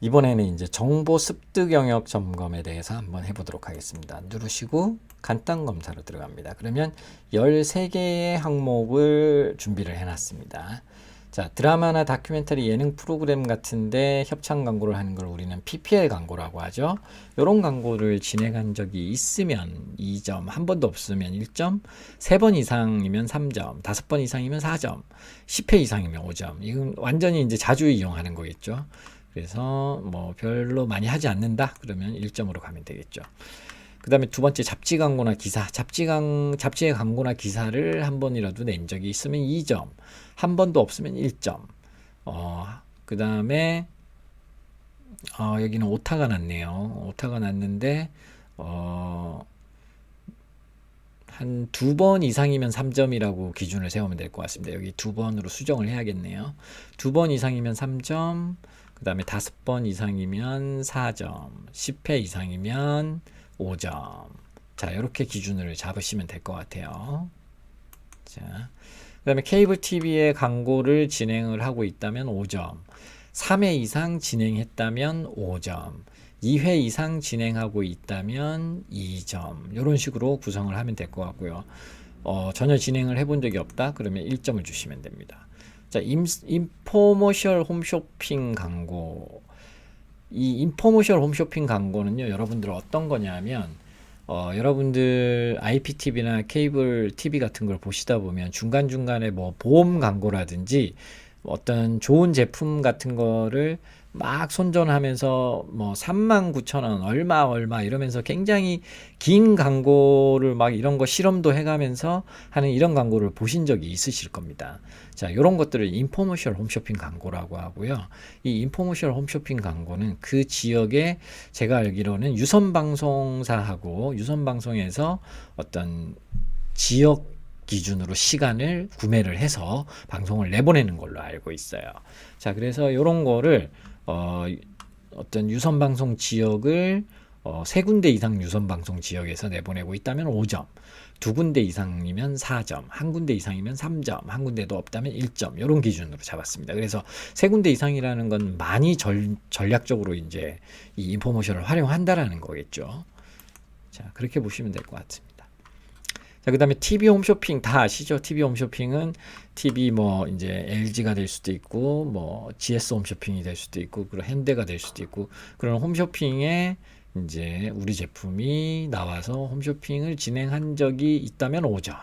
이번에는 이제 정보 습득 영역 점검에 대해서 한번 해보도록 하겠습니다. 누르시고 간단 검사로 들어갑니다. 그러면 13개의 항목을 준비를 해놨습니다. 자, 드라마나 다큐멘터리 예능 프로그램 같은데 협찬 광고를 하는 걸 우리는 PPL 광고라고 하죠. 이런 광고를 진행한 적이 있으면 2점, 한 번도 없으면 1점, 3번 이상이면 3점, 5번 이상이면 4점, 10회 이상이면 5점. 이건 완전히 이제 자주 이용하는 거겠죠. 그래서 뭐 별로 많이 하지 않는다 그러면 1점으로 가면 되겠죠. 그 다음에 두 번째 잡지 광고나 기사, 잡지의 광고나 기사를 한 번이라도 낸 적이 있으면 2점, 한 번도 없으면 1점. 그 다음에 여기는 오타가 났네요. 오타가 났는데 한 2번 이상이면 3점이라고 기준을 세우면 될 것 같습니다. 여기 2번으로 수정을 해야겠네요. 2번 이상이면 3점, 그 다음에 5번 이상이면 4점, 10회 이상이면 5점. 자, 이렇게 기준을 잡으시면 될 것 같아요. 자, 그 다음에 케이블 TV에 광고를 진행을 하고 있다면 5점, 3회 이상 진행했다면 5점, 2회 이상 진행하고 있다면 2점. 이런 식으로 구성을 하면 될 것 같고요. 전혀 진행을 해본 적이 없다? 그러면 1점을 주시면 됩니다. 자, 인포머셜 홈쇼핑 광고. 이 인포머셜 홈쇼핑 광고는요, 여러분들 어떤 거냐면, 여러분들 IPTV나 케이블 TV 같은 걸 보시다 보면 중간중간에 뭐 보험 광고라든지 어떤 좋은 제품 같은 거를 막 선전하면서 뭐 39,000원 얼마 이러면서 굉장히 긴 광고를 막 이런 거 실험도 해가면서 하는 이런 광고를 보신 적이 있으실 겁니다. 자, 이런 것들을 인포머셜 홈쇼핑 광고라고 하고요. 이 인포머셜 홈쇼핑 광고는 그 지역에 제가 알기로는 유선방송사하고 유선방송에서 어떤 지역 기준으로 시간을 구매를 해서 방송을 내보내는 걸로 알고 있어요. 자, 그래서 이런 거를 어떤 유선방송 지역을 3군데 이상 유선방송 지역에서 내보내고 있다면 5점, 2군데 이상이면 4점, 1군데 이상이면 3점, 1군데도 없다면 1점, 이런 기준으로 잡았습니다. 그래서 3군데 이상이라는 건 많이 전략적으로 이제 이 인포메이션을 활용한다라는 거겠죠. 자, 그렇게 보시면 될 것 같습니다. 자, 그 다음에 TV 홈쇼핑 다 아시죠? TV 홈쇼핑은 TV 뭐 이제 LG가 될 수도 있고 뭐 GS 홈쇼핑이 될 수도 있고 그리고 현대가 될 수도 있고 그런 홈쇼핑에 이제 우리 제품이 나와서 홈쇼핑을 진행한 적이 있다면 5점,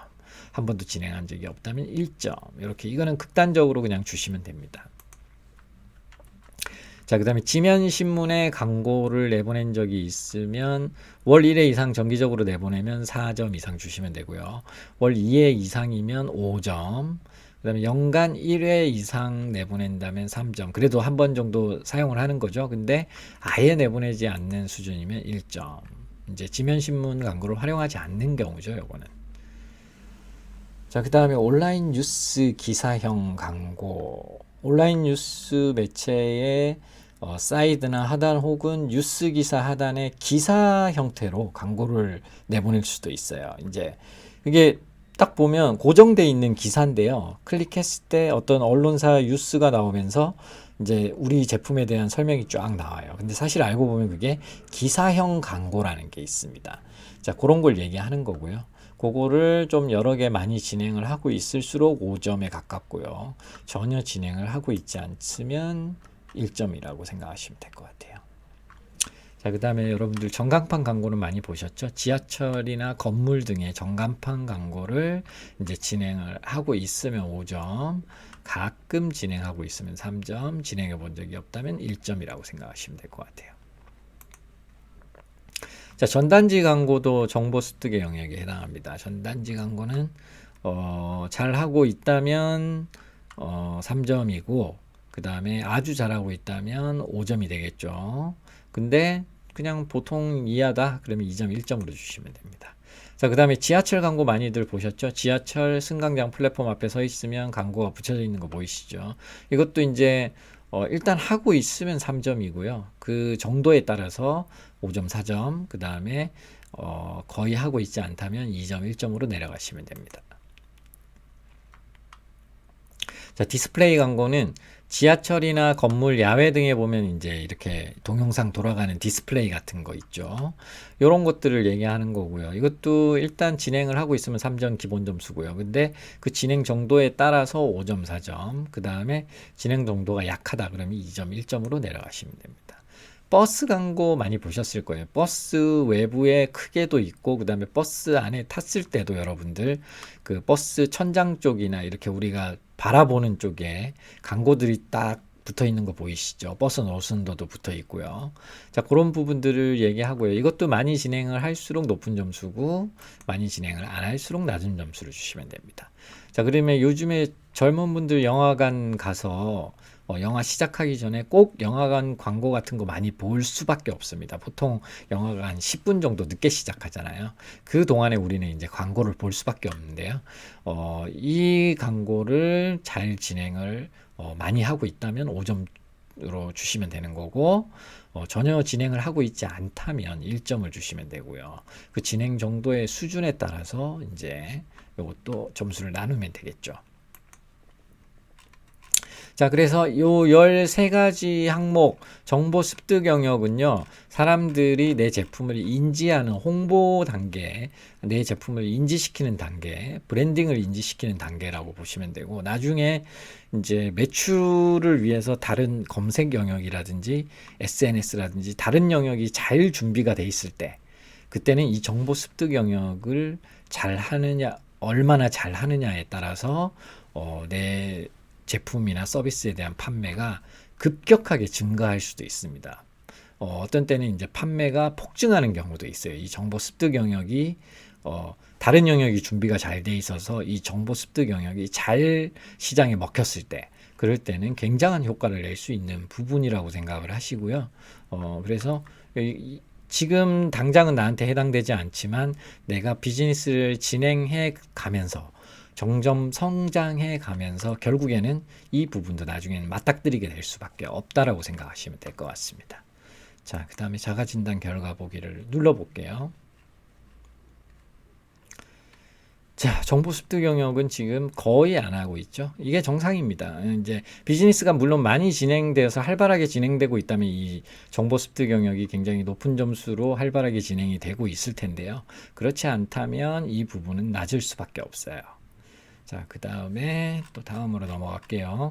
한 번도 진행한 적이 없다면 1점. 이렇게 이거는 극단적으로 그냥 주시면 됩니다. 자, 그 다음에 지면신문에 광고를 내보낸 적이 있으면 월 1회 이상 정기적으로 내보내면 4점 이상 주시면 되고요. 월 2회 이상이면 5점. 그 다음에 연간 1회 이상 내보낸다면 3점. 그래도 한 번 정도 사용을 하는 거죠. 근데 아예 내보내지 않는 수준이면 1점. 이제 지면신문 광고를 활용하지 않는 경우죠, 요거는. 자, 그 다음에 온라인 뉴스 기사형 광고. 온라인 뉴스 매체의 사이드나 하단 혹은 뉴스 기사 하단에 기사 형태로 광고를 내보낼 수도 있어요. 이제 이게 딱 보면 고정되어 있는 기사인데요. 클릭했을 때 어떤 언론사 뉴스가 나오면서 이제 우리 제품에 대한 설명이 쫙 나와요. 근데 사실 알고 보면 그게 기사형 광고라는 게 있습니다. 자, 그런 걸 얘기하는 거고요. 그거를 좀 여러 개 많이 진행을 하고 있을수록 5점에 가깝고요. 전혀 진행을 하고 있지 않으면 1점이라고 생각하시면 될 것 같아요. 자, 그 다음에 여러분들 전광판 광고는 많이 보셨죠? 지하철이나 건물 등의 전광판 광고를 이제 진행을 하고 있으면 5점, 가끔 진행하고 있으면 3점, 진행해 본 적이 없다면 1점이라고 생각하시면 될 것 같아요. 자, 전단지 광고도 정보 습득의 영역에 해당합니다. 전단지 광고는 잘 하고 있다면 3점이고 그 다음에 아주 잘하고 있다면 5점이 되겠죠. 근데 그냥 보통 이하다 그러면 2점 1점으로 주시면 됩니다. 자, 그 다음에 지하철 광고 많이들 보셨죠? 지하철 승강장 플랫폼 앞에 서 있으면 광고가 붙여져 있는 거 보이시죠? 이것도 이제 일단 하고 있으면 3점이고요. 그 정도에 따라서 5점, 4점, 그 다음에 거의 하고 있지 않다면 2점, 1점으로 내려가시면 됩니다. 자, 디스플레이 광고는 지하철이나 건물 야외 등에 보면 이제 이렇게 동영상 돌아가는 디스플레이 같은 거 있죠. 요런 것들을 얘기하는 거고요. 이것도 일단 진행을 하고 있으면 3점 기본 점수고요. 근데 그 진행 정도에 따라서 5점, 4점. 그다음에 진행 정도가 약하다 그러면 2점, 1점으로 내려가시면 됩니다. 버스 광고 많이 보셨을 거예요. 버스 외부에 크게도 있고 그다음에 버스 안에 탔을 때도 여러분들 그 버스 천장 쪽이나 이렇게 우리가 바라보는 쪽에 광고들이 딱 붙어 있는 거 보이시죠? 버스 노선도도 붙어 있고요. 자, 그런 부분들을 얘기하고요. 이것도 많이 진행을 할수록 높은 점수고 많이 진행을 안 할수록 낮은 점수를 주시면 됩니다. 자, 그러면 요즘에 젊은 분들 영화관 가서 영화 시작하기 전에 꼭 영화관 광고 같은 거 많이 볼 수밖에 없습니다. 보통 영화가 한 10분 정도 늦게 시작하잖아요. 그 동안에 우리는 이제 광고를 볼 수밖에 없는데요. 이 광고를 잘 진행을 많이 하고 있다면 5점으로 주시면 되는 거고, 전혀 진행을 하고 있지 않다면 1점을 주시면 되고요. 그 진행 정도의 수준에 따라서 이제 이것도 점수를 나누면 되겠죠. 자, 그래서 요 13가지 항목 정보 습득 영역은요, 사람들이 내 제품을 인지하는 홍보 단계, 내 제품을 인지시키는 단계, 브랜딩을 인지시키는 단계라고 보시면 되고, 나중에 이제 매출을 위해서 다른 검색 영역이라든지 SNS라든지 다른 영역이 잘 준비가 돼 있을 때, 그때는 이 정보 습득 영역을 잘 하느냐, 얼마나 잘 하느냐에 따라서 내 제품이나 서비스에 대한 판매가 급격하게 증가할 수도 있습니다. 어떤 때는 이제 판매가 폭증하는 경우도 있어요. 이 정보 습득 영역이 다른 영역이 준비가 잘 돼 있어서 이 정보 습득 영역이 잘 시장에 먹혔을 때, 그럴 때는 굉장한 효과를 낼 수 있는 부분이라고 생각을 하시고요. 그래서 지금 당장은 나한테 해당되지 않지만 내가 비즈니스를 진행해 가면서 점점 성장해 가면서 결국에는 이 부분도 나중에는 맞닥뜨리게 될 수밖에 없다라고 생각하시면 될 것 같습니다. 자, 그 다음에 자가진단 결과 보기를 눌러볼게요. 자, 정보 습득 영역은 지금 거의 안 하고 있죠. 이게 정상입니다. 이제 비즈니스가 물론 많이 진행되어서 활발하게 진행되고 있다면 이 정보 습득 영역이 굉장히 높은 점수로 활발하게 진행이 되고 있을 텐데요. 그렇지 않다면 이 부분은 낮을 수밖에 없어요. 자, 그 다음에 또 다음으로 넘어갈게요.